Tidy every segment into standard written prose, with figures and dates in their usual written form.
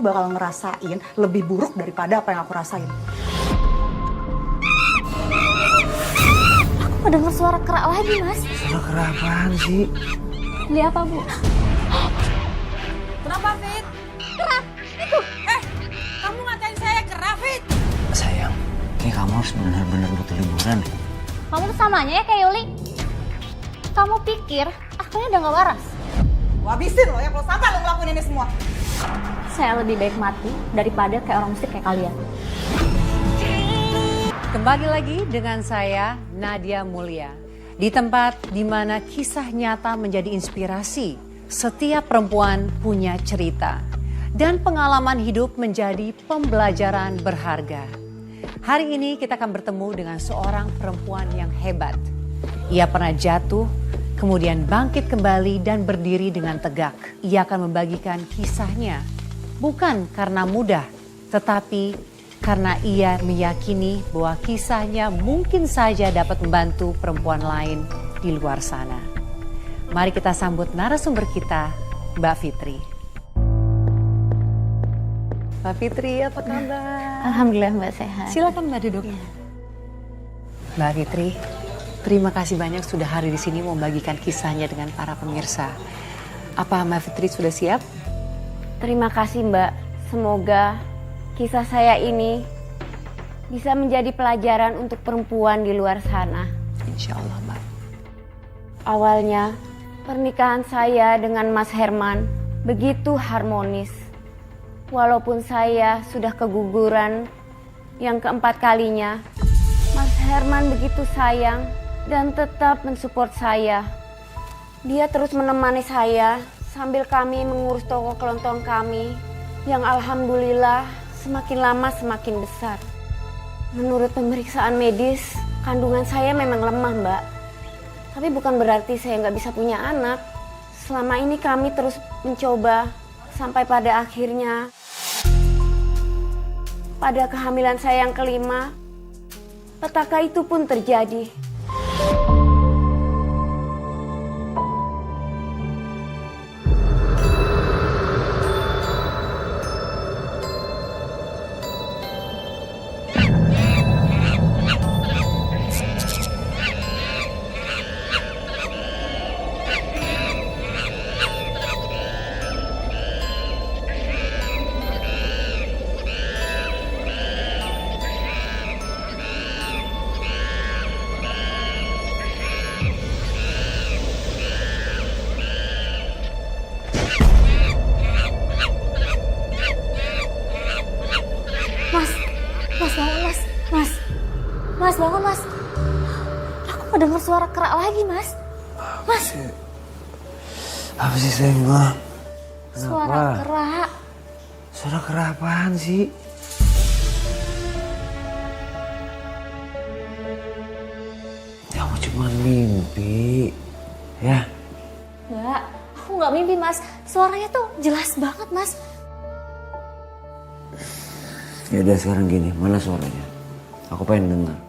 kamu bakal ngerasain lebih buruk daripada apa yang aku rasain. Aku dengar suara kerak lagi, Mas. Suara kerak apaan sih? Beli apa, Bu? Kenapa, Fit? Kerak, itu. Kamu ngatain saya kerak, Fit? Sayang, kayak kamu harus benar-benar butuh liburan. Kamu tuh samanya ya kayak Yuli. Kamu pikir akunya udah gak waras? Gua habisin lo ya kalau sampai lo ngelakuin ini semua. Saya lebih baik mati daripada kayak orang miskin kayak kalian. Kembali lagi dengan saya, Nadia Mulia. Di tempat di mana kisah nyata menjadi inspirasi. Setiap perempuan punya cerita. Dan pengalaman hidup menjadi pembelajaran berharga. Hari ini kita akan bertemu dengan seorang perempuan yang hebat. Ia pernah jatuh, kemudian bangkit kembali dan berdiri dengan tegak. Ia akan membagikan kisahnya. Bukan karena mudah, tetapi karena ia meyakini bahwa kisahnya mungkin saja dapat membantu perempuan lain di luar sana. Mari kita sambut narasumber kita, Mbak Fitri. Mbak Fitri, apa kabar? Alhamdulillah Mbak sehat. Silakan Mbak duduk. Mbak Fitri, terima kasih banyak sudah hadir di sini membagikan kisahnya dengan para pemirsa. Apa Mbak Fitri sudah siap? Terima kasih Mbak. Semoga kisah saya ini bisa menjadi pelajaran untuk perempuan di luar sana. Insya Allah Mbak. Awalnya pernikahan saya dengan Mas Herman begitu harmonis. Walaupun saya sudah keguguran yang keempat kalinya, Mas Herman begitu sayang dan tetap mensupport saya. Dia terus menemani saya sambil kami mengurus toko kelontong kami yang alhamdulillah semakin lama semakin besar. Menurut pemeriksaan medis, kandungan saya memang lemah Mbak. Tapi bukan berarti saya nggak bisa punya anak. Selama ini kami terus mencoba sampai pada akhirnya pada kehamilan saya yang kelima, petaka itu pun terjadi. Mas, bangun Mas. Aku mendengar suara kerak lagi Mas. Mas. Apa sih sayang gua? Suara kerak. Suara kerak apaan sih? Kamu cuma mimpi, ya? Enggak, aku nggak mimpi Mas. Suaranya tuh jelas banget Mas. Ya udah sekarang gini, mana suaranya? Aku pengen dengar.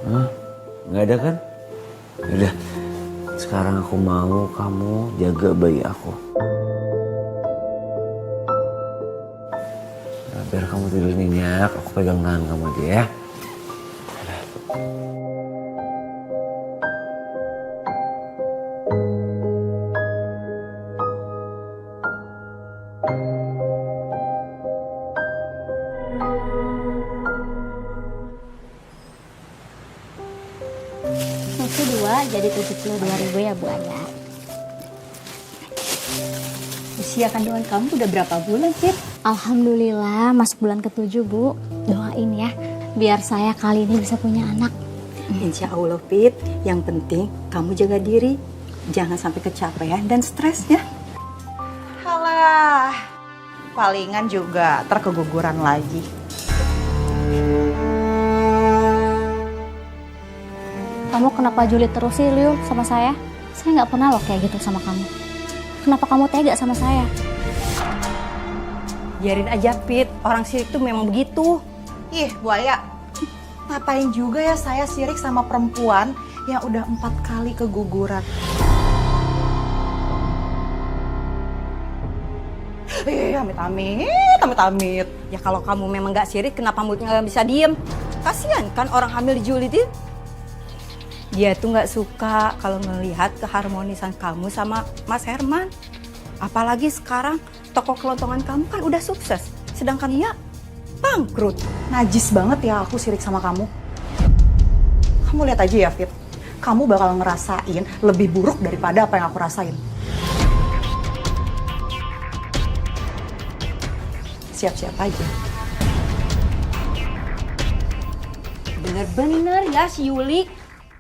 Hah? Nggak ada kan? Udah, sekarang aku mau kamu jaga bayi aku. Nah, biar kamu tidur nyenyak, aku pegang tangan kamu aja ya. Itu 2 jadi 72.000 ya Bu Aya. Usia kandungan kamu udah berapa bulan, Fit? Alhamdulillah masuk bulan ke-7 Bu. Doain ya biar saya kali ini bisa punya anak. Insya Allah, Fit. Yang penting kamu jaga diri. Jangan sampai kecapean dan stres ya. Halah, palingan juga terkeguguran lagi. Kamu kenapa julid terus sih Liu sama saya? Saya nggak pernah loh kayak gitu sama kamu. Kenapa kamu tega sama saya? Biarin aja, Fit. Orang sirik tuh memang begitu. Ih, Bu Aya, ngapain juga ya saya sirik sama perempuan yang udah 4 kali keguguran? amit-amit, amit-amit. Ya kalau kamu memang nggak sirik, kenapa mulutnya nggak bisa diem? Kasian kan orang hamil dijulitin. Dia tuh nggak suka kalau melihat keharmonisan kamu sama Mas Herman. Apalagi sekarang toko kelontongan kamu kan udah sukses, sedangkan dia bangkrut. Najis banget ya aku sirik sama kamu. Kamu lihat aja ya, Fit. Kamu bakal ngerasain lebih buruk daripada apa yang aku rasain. Siap-siap aja. Bener-bener ya si Yuli.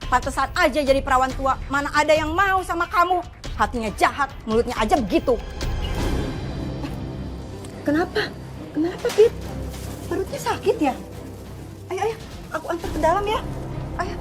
Pantesan aja jadi perawan tua. Mana ada yang mau sama kamu. Hatinya jahat, mulutnya aja begitu. Kenapa? Kenapa, Fit? Perutnya sakit ya? Ayo, aku antar ke dalam ya. Ayo.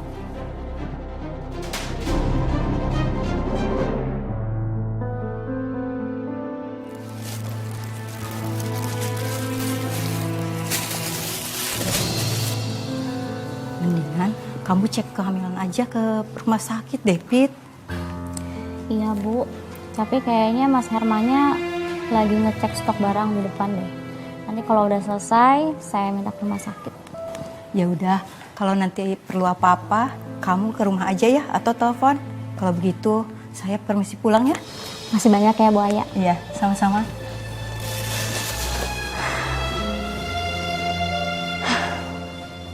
Mendingan kamu cek kehamilan aja ke rumah sakit deh, Fit. Iya Bu, tapi kayaknya Mas Hermannya lagi ngecek stok barang di depan deh. Nanti kalau udah selesai, saya minta ke rumah sakit. Ya udah, kalau nanti perlu apa-apa, kamu ke rumah aja ya atau telepon. Kalau begitu, saya permisi pulang ya. Masih banyak ya Bu Aya. Iya, sama-sama.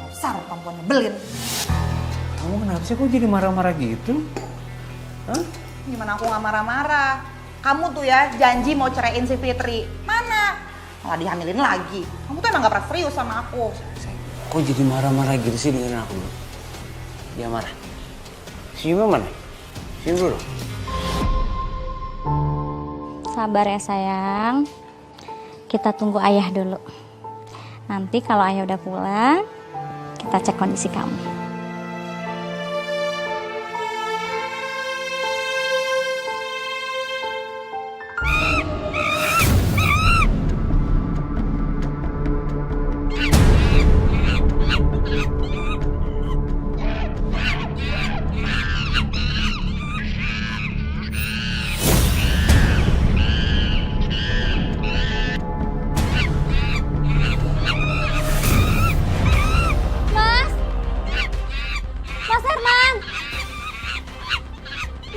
Dasar perempuan nyebelin. Kamu kenapa sih kok jadi marah-marah gitu? Hah? Gimana aku nggak marah-marah? Kamu tuh ya janji mau ceraiin si Fitri. Mana? Malah dihamilin lagi. Kamu tuh emang gak pernah serius sama aku. Kok jadi marah-marah gitu sih dengan aku? Dia marah. Senyumnya mana? Senyum dulu. Sabar ya sayang. Kita tunggu ayah dulu. Nanti kalau ayah udah pulang, kita cek kondisi kamu. Mas Herman!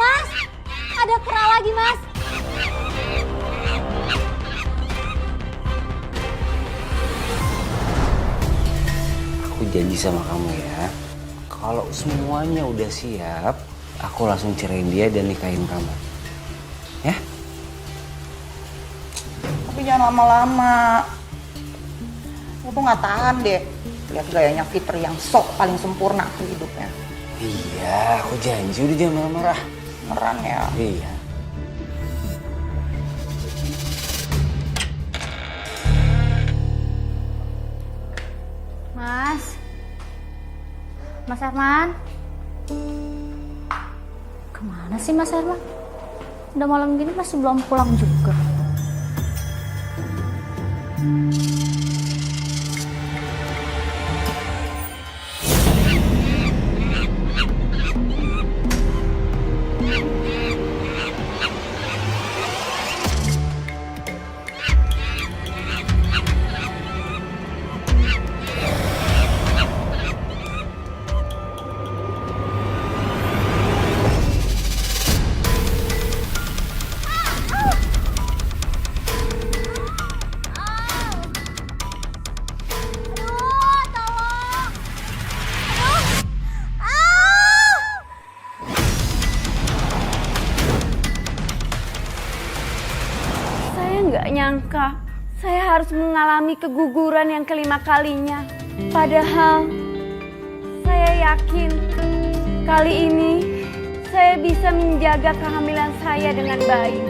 Mas! Ada kera lagi, Mas! Aku janji sama kamu ya, kalau semuanya udah siap, aku langsung ceraiin dia dan nikahin kamu. Ya? Tapi jangan lama-lama. Aku tuh gak tahan deh. Lihat gayanya Fitri yang sok paling sempurna tuh hidupnya. Iya, aku janji udah jangan marah-marah. Beneran ya. Iya. Mas Herman? Kemana sih Mas Herman? Udah malam gini masih belum pulang juga. Nggak nyangka saya harus mengalami keguguran yang kelima kalinya. Padahal saya yakin kali ini saya bisa menjaga kehamilan saya dengan baik.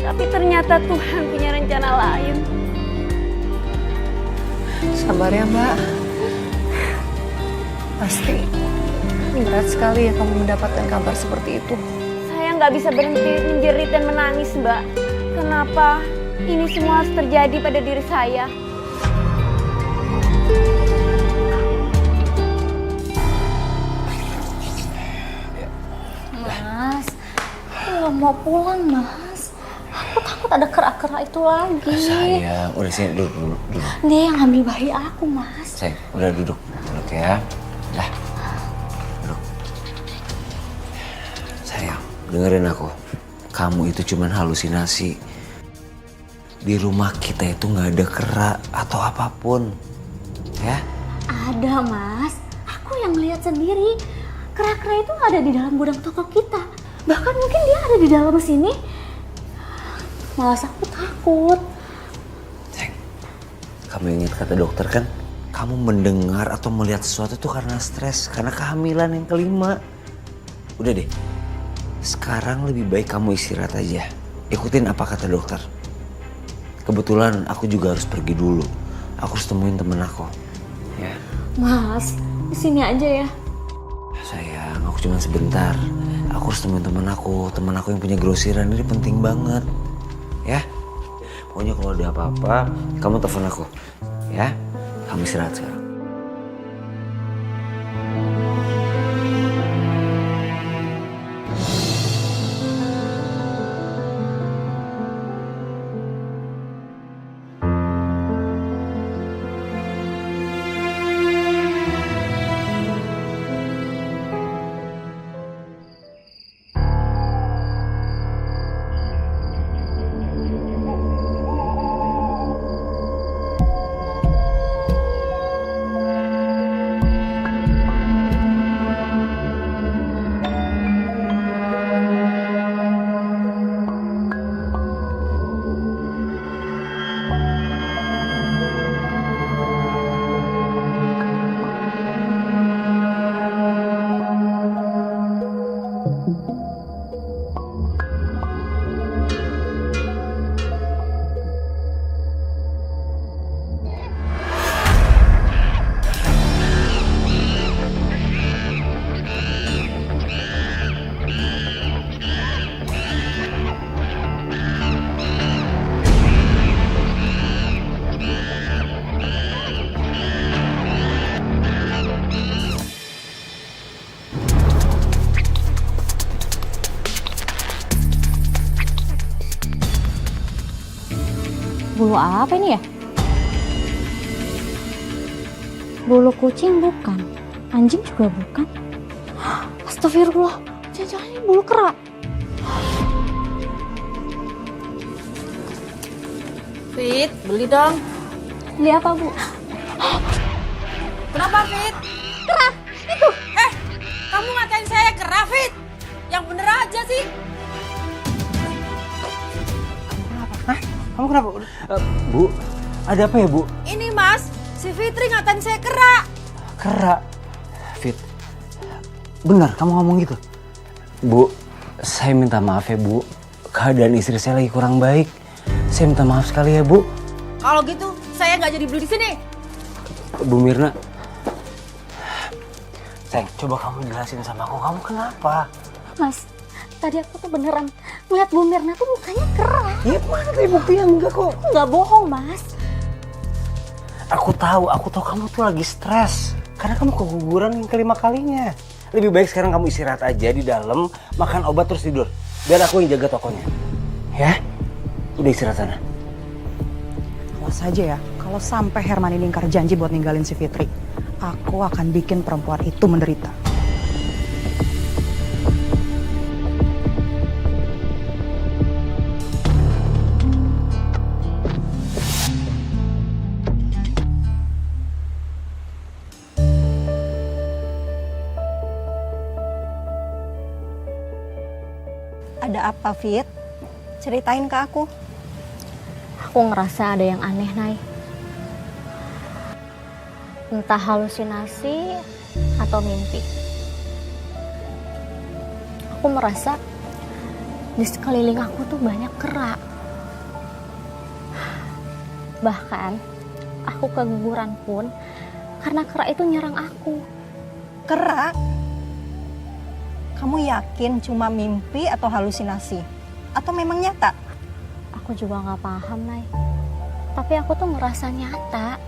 Tapi ternyata Tuhan punya rencana lain. Sabar ya Mbak. Pasti berat sekali ya kamu mendapatkan kabar seperti itu. Saya nggak bisa berhenti menjerit dan menangis, Mbak. Kenapa ini semua harus terjadi pada diri saya? Mas, aku nggak mau pulang, Mas. Aku takut takut ada kerak-kerak itu lagi. Sayang, udah sini duduk. Dia yang ambil bayi aku, Mas. Sayang, udah duduk ya. Dah, duduk. Sayang, dengerin aku. Kamu itu cuman halusinasi. Di rumah kita itu nggak ada kerak atau apapun, ya? Ada, Mas. Aku yang lihat sendiri. Kerak-kerak itu ada di dalam gudang toko kita. Bahkan mungkin dia ada di dalam sini. Malah aku takut. Sayang, kamu ingat kata dokter kan? Kamu mendengar atau melihat sesuatu itu karena stres, karena kehamilan yang kelima. Udah deh, sekarang lebih baik kamu istirahat aja. Ikutin apa kata dokter. Kebetulan aku juga harus pergi dulu. Aku harus temuin temen aku. Ya. Mas, di sini aja ya. Sayang, aku cuma sebentar. Aku harus temuin temen aku yang punya grosiran. Ini penting banget. Ya. Pokoknya kalau ada apa-apa, kamu telepon aku. Ya. Kamu istirahat sekarang. Bulu apa ini ya? Bulu kucing bukan. Anjing juga bukan. Astagfirullah. Jangan-jangan ini bulu kera. Fit, beli dong. Beli apa, Bu? Kenapa, Fit? Kera. Itu. Kamu ngatain saya kera, Fit? Yang bener aja sih. Kamu kenapa? Bu, ada apa ya, Bu? Ini, Mas. Si Fitri ngatain saya kera. Kera. Fit, benar kamu ngomong gitu? Bu, saya minta maaf ya, Bu. Keadaan istri saya lagi kurang baik. Saya minta maaf sekali ya, Bu. Kalau gitu, saya nggak jadi beli di sini. Bu Mirna. Sayang, coba kamu jelasin sama aku, kamu kenapa? Mas, tadi aku tuh beneran ngeliat Bu Mirna tuh mukanya kera. Ya mana tadi buktinya enggak kok. Nggak bohong, Mas. Aku tahu kamu tuh lagi stres. Karena kamu keguguran yang kelima kalinya. Lebih baik sekarang kamu istirahat aja di dalam, makan obat terus tidur. Biar aku yang jaga tokonya. Ya? Udah istirahat sana. Awas aja ya, kalau sampai Herman ini ingkar janji buat ninggalin si Fitri, aku akan bikin perempuan itu menderita. Ada apa, Fit? Ceritain ke aku. Aku ngerasa ada yang aneh, Nay. Entah halusinasi atau mimpi. Aku merasa di sekeliling aku tuh banyak kera. Bahkan aku keguguran pun karena kera itu nyerang aku. Kera? Kamu yakin cuma mimpi atau halusinasi? Atau memang nyata? Aku juga nggak paham, Nay. Tapi aku tuh ngerasa nyata.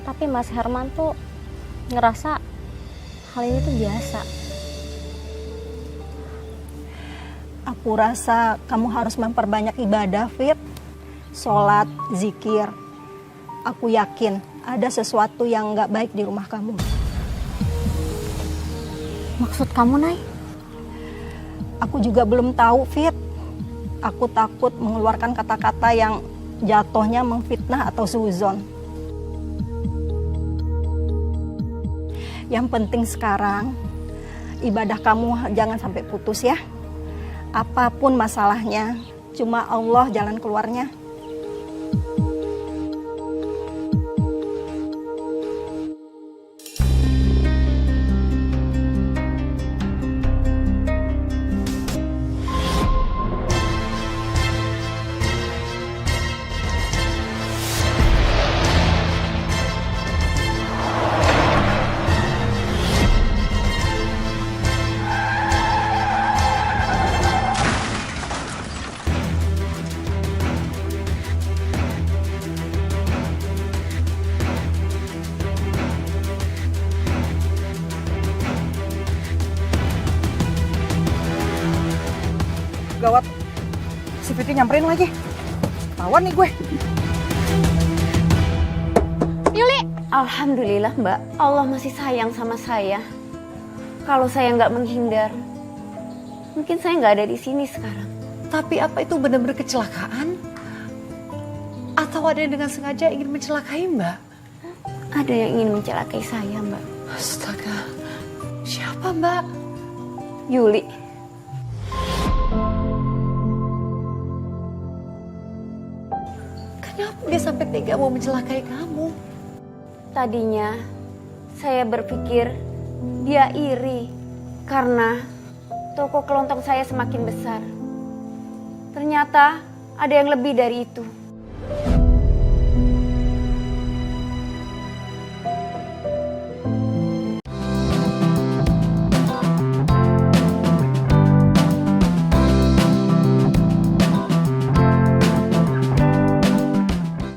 Tapi Mas Herman tuh ngerasa hal ini tuh biasa. Aku rasa kamu harus memperbanyak ibadah, Fit. Sholat, zikir. Aku yakin ada sesuatu yang nggak baik di rumah kamu. Maksud kamu, Nay? Aku juga belum tahu, Fit. Aku takut mengeluarkan kata-kata yang jatuhnya memfitnah atau suzon. Yang penting sekarang, ibadah kamu jangan sampai putus ya. Apapun masalahnya, cuma Allah jalan keluarnya. Gawat, si Fitri nyamperin lagi. Ketahuan nih gue. Alhamdulillah Mbak, Allah masih sayang sama saya. Kalau saya nggak menghindar, mungkin saya nggak ada di sini sekarang. Tapi apa itu benar-benar kecelakaan? Atau ada yang dengan sengaja ingin mencelakai Mbak? Ada yang ingin mencelakai saya Mbak. Astaga, siapa Mbak? Yuli. Kenapa dia sampai tega mau mencelakai kamu? Tadinya saya berpikir dia iri karena toko kelontong saya semakin besar. Ternyata ada yang lebih dari itu.